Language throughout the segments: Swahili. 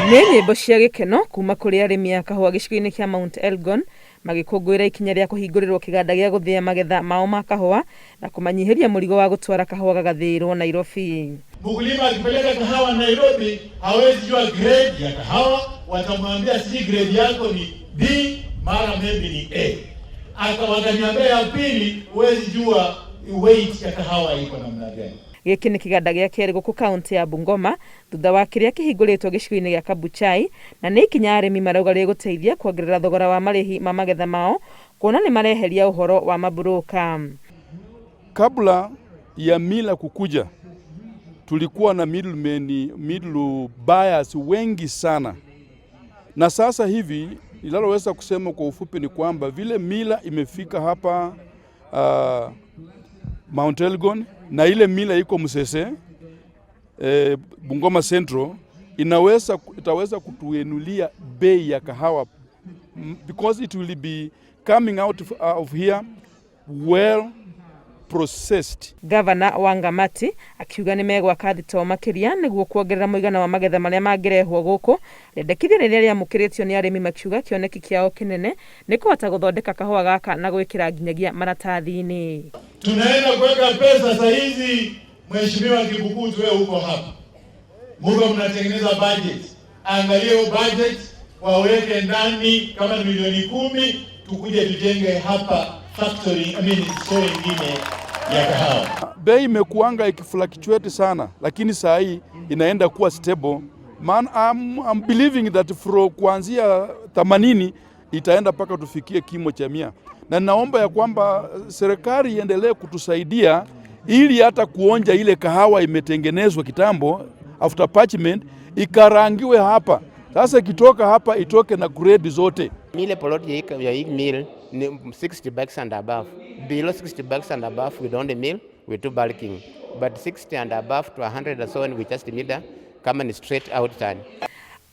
Nĩ nyĩmbo cia gĩkeno kuma kũrĩ arĩmi a kahũa gĩcigo-inĩ kĩa Mount Elgon magĩkũngũĩra ikinya rĩa kũhingũrĩrwo kĩganda gĩa gũthĩa magetha mao ma kahũa na kũmanyihiria mũrigo wa gũtwara kahũa gagathĩĩrwo Nairobi. Mkulima akipeleka kahawa Nairobi hawezi jua grade ya kahawa, watamwambia si grade yako ni D mara maybe ni A. Akawaganyambia ya pili huwezi jua weight ya kahawa iko namna gani. Gĩkĩ nĩ kĩganda gĩa kerĩ gũkũ kaunti ya Bungoma thutha wa kĩrĩa kĩhingũrĩtwo gĩcigo-inĩ gĩa Kabuchai, na nĩ ikinya arĩmi marauga rĩgũteithia kuongerera thogora wa marĩhi ma magetha mao kuona nĩ mareheria ũhoro wa maburoka. Kabla ya mila kukuja tulikuwa na middle buyers wengi sana, na sasa hivi nilaloweza kusema kwa ufupi ni kwamba vile mila imefika hapa Mount Elgon na ile mila iko Musese Bungoma Central itaweza kutuenulia bei ya kahawa because it will be coming out of here well processed. Gavana Wangamati akiuga nĩ megwaka thitoo makĩria nĩguo kuongerera mũigana wa magetha marĩa mangĩrehwo gũkũ. Rĩendekithia rĩrĩa rĩamũkĩrĩtio nĩ arĩmi makiuga kĩoneki kĩao kĩnene nĩ kũhota gũthondeka kahũa gaka na gwĩkĩra nginyagia maratathi-inĩ. Tunaenda kuweka pesa saa hizi, Mheshimiwa Kibukutu, wewe uko hapa. Mungu mnatengeneza budget. Angalia budget waweke ndani kama milioni 10 tukuje tujenge hapa factory, store nyingine ya kahawa. Bei imekuanga ikifluctuate sana, lakini saa hii inaenda kuwa stable. Man, I'm believing that kuanzia 80 itaenda paka tufikie kimo cha 100. Na naomba ya kwamba serikali iendelee kutusaidia ili hata kuonja ile kahawa imetengenezwa kitambo after parchment ikarangiwe hapa. Sasa ikitoka hapa itoke na grade zote. Mile plot ya hii mill ni 60 bags and above. Below 60 bags and above we don't mill, we do bulking. But 60 and above to 100 or so we just mill kama ni straight out turn.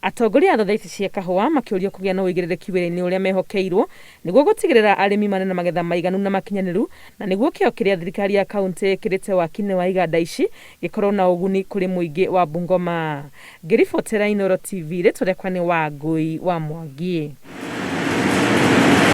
Atongoria a thothaitĩ cia kahũa makĩũrio kũgĩa na ũigĩrĩrĩki wĩra-inĩ ũrĩa mehokeirwo nĩguo gũtigĩrĩra arĩmi marĩ na magetha maiganu na makinyanĩru, na nĩguo kĩo kĩrĩa thirikari ya kaunti ĩkĩrĩte waki-inĩ wa iganda ici gĩkorwo na ũguni kũrĩ mũingĩ wa Bungoma. Ngĩribotera Inooro TV, rĩtwa rĩakwa nĩ Wangũi wa Mwangi.